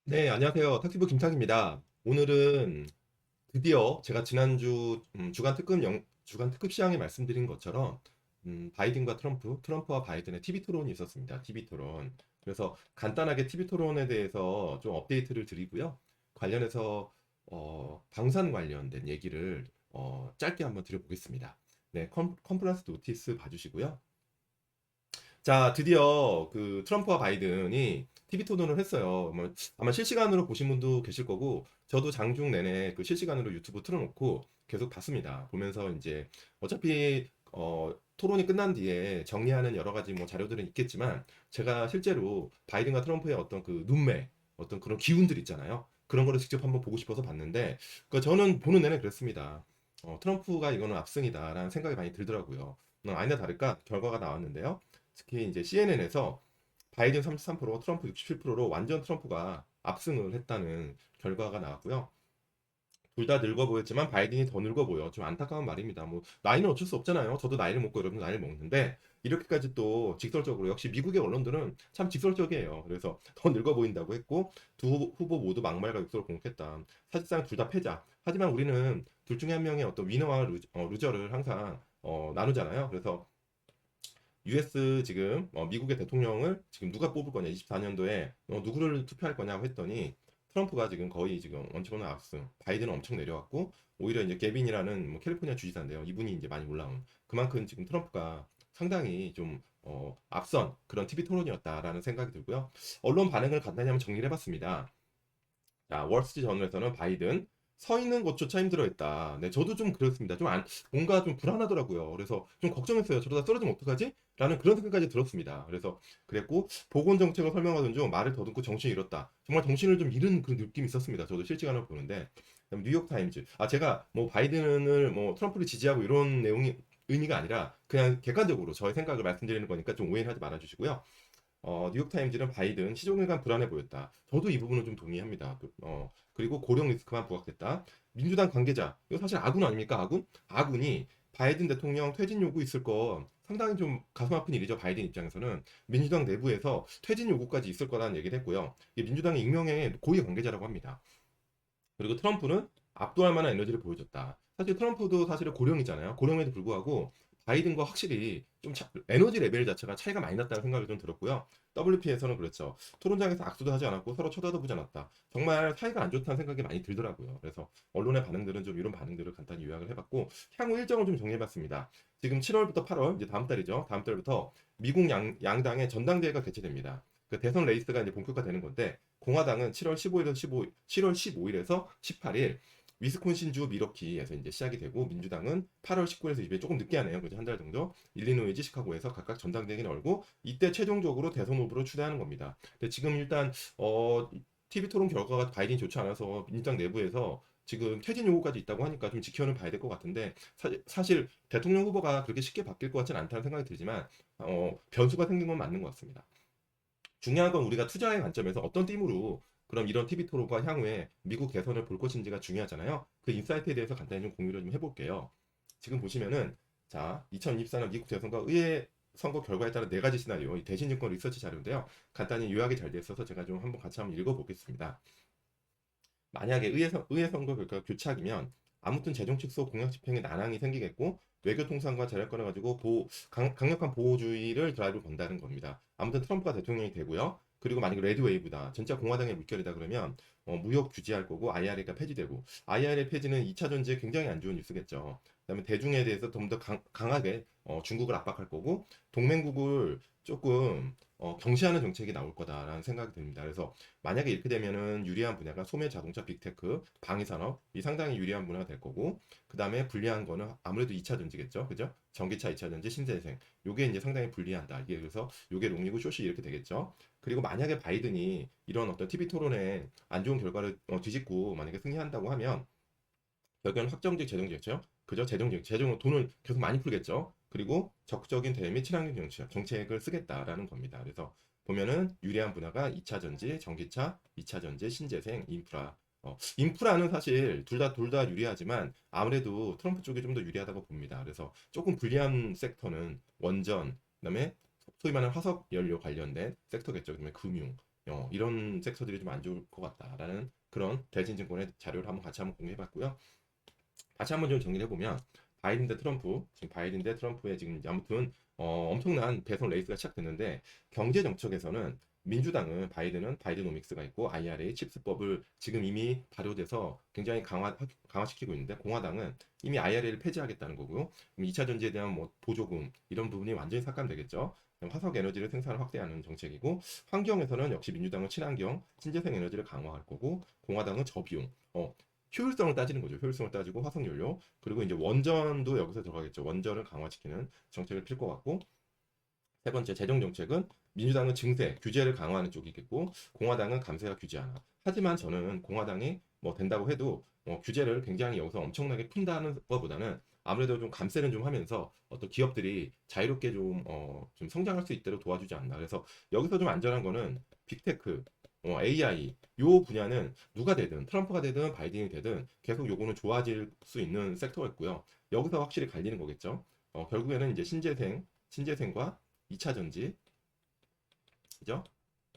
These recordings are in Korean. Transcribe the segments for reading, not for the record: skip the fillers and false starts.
네, 안녕하세요. 탁티브 김탁입니다. 오늘은 드디어 제가 지난주 주간 특급 시황에 말씀드린 것처럼 바이든과 트럼프와 바이든의 TV 토론이 있었습니다. TV 토론. 그래서 간단하게 TV 토론에 대해서 좀 업데이트를 드리고요. 관련해서 방산 관련된 얘기를 짧게 한번 드려보겠습니다. 네, 컨퍼런스 노티스 봐주시고요. 자, 드디어 그 트럼프와 바이든이 TV 토론을 했어요. 아마 실시간으로 보신 분도 계실 거고, 저도 장중 내내 그 실시간으로 유튜브 틀어놓고 계속 봤습니다. 보면서 이제 어차피 토론이 끝난 뒤에 정리하는 여러 가지 뭐 자료들은 있겠지만, 제가 실제로 바이든과 트럼프의 어떤 그 눈매, 어떤 그런 기운들 있잖아요. 그런 거를 직접 한번 보고 싶어서 봤는데, 그 저는 보는 내내 그랬습니다. 트럼프가 이거는 압승이다라는 생각이 많이 들더라고요. 아니나 다를까 결과가 나왔는데요. 특히 이제 CNN에서 바이든 33%, 트럼프 67%로 완전 트럼프가 압승을 했다는 결과가 나왔고요. 둘 다 늙어 보였지만 바이든이 더 늙어 보여. 좀 안타까운 말입니다. 뭐 나이는 어쩔 수 없잖아요. 저도 나이를 먹고 여러분 나이를 먹는데 이렇게까지 또 직설적으로 역시 미국의 언론들은 참 직설적이에요. 그래서 더 늙어 보인다고 했고 두 후보 모두 막말과 욕설을 공격했다. 사실상 둘 다 패자. 하지만 우리는 둘 중에 한 명의 어떤 위너와 루저를 항상 나누잖아요. 그래서 US 지금 미국의 대통령을 지금 누가 뽑을 거냐 24년도에 누구를 투표할 거냐고 했더니 트럼프가 지금 거의 지금 원칙으로는 압승, 바이든은 엄청 내려왔고 오히려 이제 개빈이라는 뭐 캘리포니아 주지사인데요. 이분이 이제 많이 올라온 그만큼 지금 트럼프가 상당히 좀 앞선 그런 TV 토론이었다라는 생각이 들고요. 언론 반응을 간단히 한번 정리를 해봤습니다. 자, 월스트리트저널에서는 바이든 서 있는 것조차 힘들어했다. 네, 저도 좀 그렇습니다. 뭔가 좀 불안하더라고요. 그래서 좀 걱정했어요. 저러다 쓰러지면 어떡하지? 라는 그런 생각까지 들었습니다. 그래서 그랬고 보건 정책을 설명하던 중 말을 더듬고 정신을 잃었다. 정말 정신을 좀 잃은 그런 느낌이 있었습니다. 저도 실시간으로 보는데 그다음 뉴욕 타임즈. 제가 뭐 바이든을 뭐 트럼프를 지지하고 이런 내용이 의미가 아니라 그냥 객관적으로 저의 생각을 말씀드리는 거니까 좀 오해는 하지 말아 주시고요. 뉴욕타임즈는 바이든 시종일관 불안해 보였다. 저도 이 부분은 좀 동의합니다. 그리고 고령 리스크만 부각됐다. 민주당 관계자, 이거 사실 아군 아닙니까? 아군? 아군이 바이든 대통령 퇴진 요구 있을 거 상당히 좀 가슴 아픈 일이죠. 바이든 입장에서는 민주당 내부에서 퇴진 요구까지 있을 거라는 얘기를 했고요. 이게 민주당의 익명의 고위 관계자라고 합니다. 그리고 트럼프는 압도할 만한 에너지를 보여줬다. 사실 트럼프도 사실은 고령이잖아요. 고령에도 불구하고 바이든과 확실히 좀 에너지 레벨 자체가 차이가 많이 났다는 생각이 좀 들었고요. WP에서는 그렇죠. 토론장에서 악수도 하지 않았고 서로 쳐다도 보지 않았다. 정말 사이가 안 좋다는 생각이 많이 들더라고요. 그래서 언론의 반응들은 좀 이런 반응들을 간단히 요약을 해봤고 향후 일정을 좀 정리해봤습니다. 지금 7월부터 8월 이제 다음 달이죠. 다음 달부터 미국 양당의 전당대회가 개최됩니다. 그 대선 레이스가 이제 본격화되는 건데 공화당은 7월 15일에서 18일 위스콘신주 미러키에서 이제 시작이 되고 민주당은 8월 19일에서 20일 조금 늦게 하네요. 그죠? 한 달 정도. 일리노이지 시카고에서 각각 전당대회를 열고 이때 최종적으로 대선 후보를 추대하는 겁니다. 근데 지금 일단 TV 토론 결과가 바이든이 좋지 않아서 민주당 내부에서 지금 퇴진 요구까지 있다고 하니까 좀 지켜는 봐야 될 것 같은데 사실 대통령 후보가 그렇게 쉽게 바뀔 것 같지는 않다는 생각이 들지만 변수가 생긴 건 맞는 것 같습니다. 중요한 건 우리가 투자의 관점에서 어떤 팀으로 그럼 이런 TV 토론과 향후에 미국 대선을 볼 것인지가 중요하잖아요. 그 인사이트에 대해서 간단히 좀 공유를 좀 해볼게요. 지금 보시면은 자 2024년 미국 대선과 의회 선거 결과에 따른 네 가지 시나리오 이 대신증권 리서치 자료인데요. 간단히 요약이 잘 돼 있어서 제가 좀 한번 같이 한번 읽어보겠습니다. 만약에 의회 선거 결과가 교착이면 아무튼 재정 축소 공약 집행에 난항이 생기겠고 외교 통상과 재량권을 가지고 강력한 보호주의를 드라이브 건다는 겁니다. 아무튼 트럼프가 대통령이 되고요. 그리고 만약에 레드 웨이브다. 진짜 공화당의 물결이다 그러면 무역 규제할 거고 IRA가 폐지되고 IRA 폐지는 2차 전지에 굉장히 안 좋은 뉴스겠죠. 그다음에 대중에 대해서 좀 더 강하게 중국을 압박할 거고 동맹국을 조금 경시하는 정책이 나올 거다라는 생각이 듭니다. 그래서 만약에 이렇게 되면은 유리한 분야가 소매 자동차 빅테크, 방위 산업이 상당히 유리한 분야가 될 거고, 그 다음에 불리한 거는 아무래도 2차 전지겠죠. 그죠? 전기차 2차 전지, 신재생. 요게 이제 상당히 불리한다. 이게 그래서 요게 롱리고 숏이 이렇게 되겠죠. 그리고 만약에 바이든이 이런 어떤 TV 토론에 안 좋은 결과를 뒤집고 만약에 승리한다고 하면 결국엔 확정적 재정정책이죠. 그죠? 재정은 돈을 계속 많이 풀겠죠. 그리고 적극적인 대외 및 친환경 정책을 쓰겠다라는 겁니다. 그래서 보면은 유리한 분야가 2차 전지, 전기차, 2차 전지, 신재생, 인프라. 인프라는 사실 둘 다 유리하지만 아무래도 트럼프 쪽이 좀 더 유리하다고 봅니다. 그래서 조금 불리한 섹터는 원전, 그다음에 소위 말하는 화석 연료 관련된 섹터겠죠. 그다음에 금융. 이런 섹터들이 좀 안 좋을 것 같다라는 그런 대진증권의 자료를 한번 같이 한번 공유해봤고요. 다시 한번 좀 정리를 해보면 바이든 대 트럼프, 지금 바이든 대 트럼프의 지금 아무튼 엄청난 대선 레이스가 시작됐는데 경제 정책에서는 민주당은 바이드노믹스가 있고 IRA 칩스법을 지금 이미 발효돼서 굉장히 강화시키고 있는데 공화당은 이미 IRA를 폐지하겠다는 거고요. 2차 전지에 대한 뭐 보조금 이런 부분이 완전히 삭감되겠죠. 화석 에너지를 생산을 확대하는 정책이고 환경에서는 역시 민주당은 친환경, 신재생 에너지를 강화할 거고 공화당은 저비용, 효율성을 따지는 거죠. 효율성을 따지고 화석연료 그리고 이제 원전도 여기서 들어가겠죠. 원전을 강화시키는 정책을 필 것 같고 세 번째 재정 정책은 민주당은 증세 규제를 강화하는 쪽이겠고 공화당은 감세와 규제 하나. 하지만 저는 공화당이 뭐 된다고 해도 규제를 굉장히 여기서 엄청나게 푼다는 것보다는 아무래도 좀 감세는 좀 하면서 어떤 기업들이 자유롭게 좀 성장할 수 있도록 도와주지 않나. 그래서 여기서 좀 안전한 거는 빅테크, AI 요 분야는 누가 되든 트럼프가 되든 바이든이 되든 계속 요거는 좋아질 수 있는 섹터가 있고요. 여기서 확실히 갈리는 거겠죠. 결국에는 이제 신재생과 2차 전지, 그죠?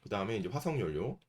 그 다음에 이제 화석연료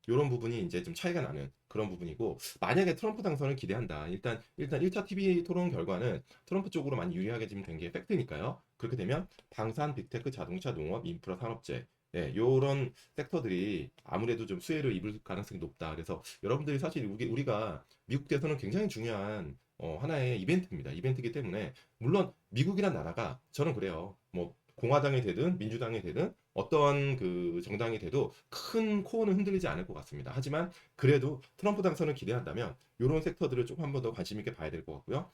이런 부분이 이제 좀 차이가 나는 그런 부분이고 만약에 트럼프 당선을 기대한다. 일단 1차 TV 토론 결과는 트럼프 쪽으로 많이 유리하게 지금 된 게 팩트니까요. 그렇게 되면 방산, 빅테크, 자동차, 농업, 인프라, 산업재 요런 섹터들이 아무래도 좀 수혜를 입을 가능성이 높다. 그래서 여러분들이 사실 우리가 미국 대선은 굉장히 중요한 하나의 이벤트입니다. 이벤트이기 때문에 물론 미국이란 나라가 저는 그래요. 뭐 공화당이 되든 민주당이 되든 어떤 그 정당이 돼도 큰 코어는 흔들리지 않을 것 같습니다. 하지만 그래도 트럼프 당선을 기대한다면 이런 섹터들을 조금 한 번 더 관심 있게 봐야 될 것 같고요.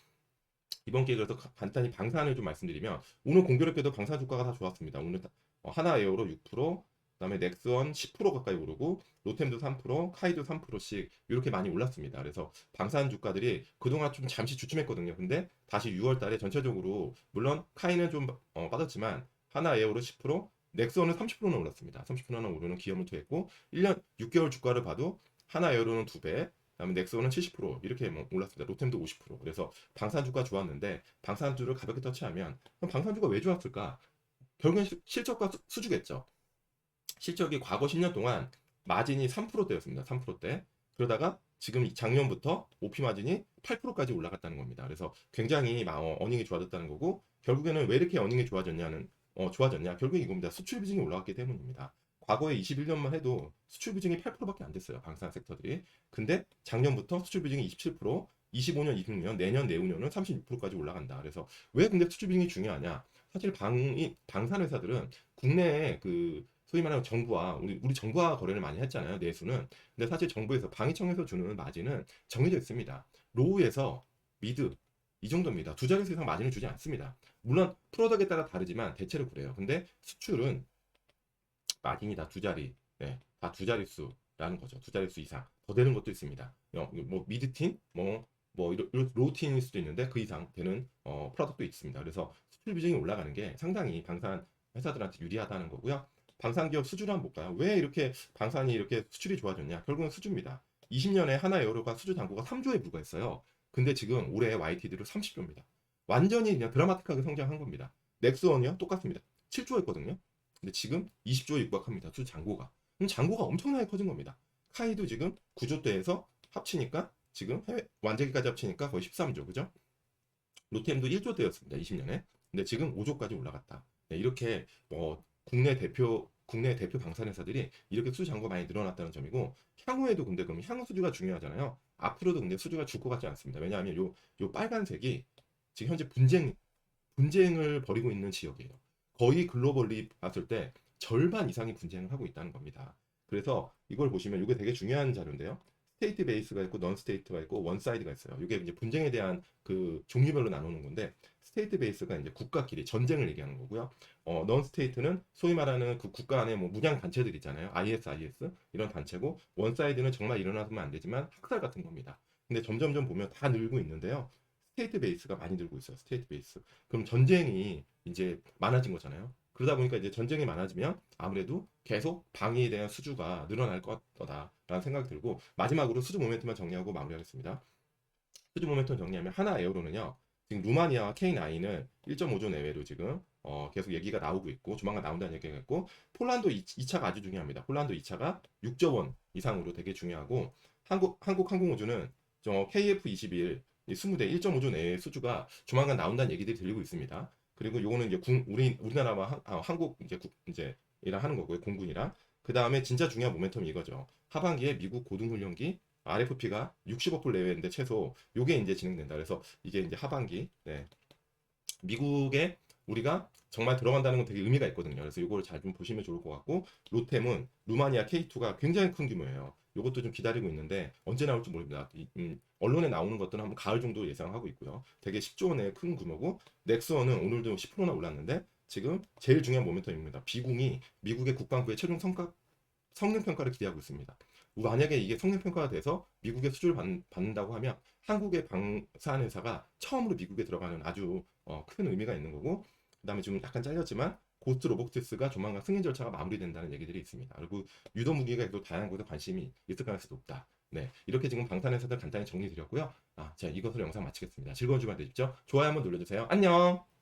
이번 기회에 그래서 간단히 방산을 좀 말씀드리면 오늘 공교롭게도 방산 주가가 다 좋았습니다. 오늘 하나에어로 6%, 그다음에 넥스원 10% 가까이 오르고 로템도 3%, 카이도 3%씩 이렇게 많이 올랐습니다. 그래서 방산 주가들이 그동안 좀 잠시 주춤했거든요. 근데 다시 6월 달에 전체적으로 물론 카이는 좀 빠졌지만 하나에어로 10%, 넥스원은 30%는 올랐습니다. 30%는 오르는 기염을 토했고 1년 6개월 주가를 봐도 하나에어로는 2배, 그다음에 넥스원은 70% 이렇게 뭐 올랐습니다. 로템도 50%. 그래서 방산주가 좋았는데 방산주를 가볍게 터치하면 그럼 방산주가 왜 좋았을까? 결국엔 실적과 수주겠죠. 실적이 과거 10년 동안 마진이 3%대였습니다. 3%대. 그러다가 지금 작년부터 OP 마진이 8%까지 올라갔다는 겁니다. 그래서 굉장히 어닝이 좋아졌다는 거고 결국에는 왜 이렇게 어닝이 좋아졌냐? 결국 이겁니다. 수출 비중이 올라갔기 때문입니다. 과거에 21년만 해도 수출 비중이 8%밖에 안 됐어요. 방산 섹터들이. 근데 작년부터 수출 비중이 27%, 25년, 26년, 내년, 내후년은 36%까지 올라간다. 그래서 왜 근데 수출 비중이 중요하냐? 사실 방산 회사들은 국내에 그 소위 말하는 정부와 우리 정부와 거래를 많이 했잖아요. 내수는. 근데 사실 정부에서 방위청에서 주는 마진은 정해져 있습니다. 로우에서 미드 이 정도입니다. 두 자릿수 이상 마진을 주지 않습니다. 물론 프로덕트에 따라 다르지만 대체로 그래요. 근데 수출은 마진이 다 두 자리, 다 두 자릿수라는 거죠. 두 자릿수 이상 더 되는 것도 있습니다. 뭐 미드틴, 로우틴일 수도 있는데 그 이상 되는 프로덕트도 있습니다. 그래서 수출 비중이 올라가는 게 상당히 방산 회사들한테 유리하다는 거고요. 방산기업 수주를 한번 볼까요? 왜 이렇게 방산이 이렇게 수출이 좋아졌냐? 결국은 수주입니다. 20년에 하나여로가 수주 잔고가 3조에 불과했어요. 근데 지금 올해 YTD로 30조입니다. 완전히 그냥 드라마틱하게 성장한 겁니다. 넥스원이요? 똑같습니다. 7조였거든요. 근데 지금 20조에 육박합니다. 수주 잔고가. 그럼 잔고가 엄청나게 커진 겁니다. 카이도 지금 9조대에서 합치니까 지금 해외 완제기까지 합치니까 거의 13조, 그죠? 로템도 1조대였습니다. 20년에. 근데 지금 5조까지 올라갔다. 이렇게 국내 대표 방산회사들이 이렇게 수주 잔고가 많이 늘어났다는 점이고 향후에도 근데 그럼 향후 수주가 중요하잖아요. 앞으로도 근데 수주가 줄 것 같지 않습니다. 왜냐하면 요 빨간색이 지금 현재 분쟁을 벌이고 있는 지역이에요. 거의 글로벌리 봤을 때 절반 이상이 분쟁을 하고 있다는 겁니다. 그래서 이걸 보시면 이게 되게 중요한 자료인데요. 스테이트 베이스가 있고 넌 스테이트가 있고 원 사이드가 있어요. 이게 이제 분쟁에 대한 그 종류별로 나누는 건데 스테이트 베이스가 이제 국가끼리 전쟁을 얘기하는 거고요. 넌 스테이트는 소위 말하는 그 국가 안에 뭐 무장 단체들 있잖아요. IS 이런 단체고 원 사이드는 정말 일어나서면 안 되지만 학살 같은 겁니다. 근데 점점점 보면 다 늘고 있는데요. 스테이트 베이스가 많이 늘고 있어요. 스테이트 베이스. 그럼 전쟁이 이제 많아진 거잖아요. 그러다 보니까 이제 전쟁이 많아지면 아무래도 계속 방위에 대한 수주가 늘어날 거다라는 생각이 들고 마지막으로 수주 모멘텀만 정리하고 마무리하겠습니다. 수주 모멘텀 정리하면 하나 에어로는요. 지금 루마니아와 K9은 1.5조 내외로 지금 계속 얘기가 나오고 있고 조만간 나온다는 얘기가 있고 폴란드 2차가 아주 중요합니다. 폴란드 2차가 6조 원 이상으로 되게 중요하고 한국 항공우주는 KF-21 20대 1.5조 내외의 수주가 조만간 나온다는 얘기들이 들리고 있습니다. 그리고 요거는 이제 우리나라와 한국 이제 이랑 하는 거고요. 공군이랑. 그 다음에 진짜 중요한 모멘텀이 이거죠. 하반기에 미국 고등훈련기 RFP가 60억 불 내외인데 최소 요게 이제 진행된다. 그래서 이게 이제 하반기 네. 미국에 우리가 정말 들어간다는 건 되게 의미가 있거든요. 그래서 이걸 잘 좀 보시면 좋을 것 같고 로템은 루마니아 K2가 굉장히 큰 규모예요. 이것도 좀 기다리고 있는데 언제 나올지 모릅니다. 언론에 나오는 것들은 한번 가을 정도 예상하고 있고요. 되게 10조 원의 큰 규모고 넥스원은 오늘도 10%나 올랐는데 지금 제일 중요한 모멘텀입니다. 비공이 미국의 국방부의 최종 성능 평가를 기대하고 있습니다. 만약에 이게 성능 평가가 돼서 미국의 수주를 받는다고 하면 한국의 방산 회사가 처음으로 미국에 들어가는 아주 큰 의미가 있는 거고, 그다음에 지금 약간 잘렸지만 고스트 로보틱스가 조만간 승인 절차가 마무리된다는 얘기들이 있습니다. 그리고 유도 무기가 또 다양한 곳에 관심이 있을 가능성이 높다. 네, 이렇게 지금 방산 회사들 간단히 정리드렸고요. 자, 이것으로 영상 마치겠습니다. 즐거운 주말 되십시오. 좋아요 한번 눌러주세요. 안녕.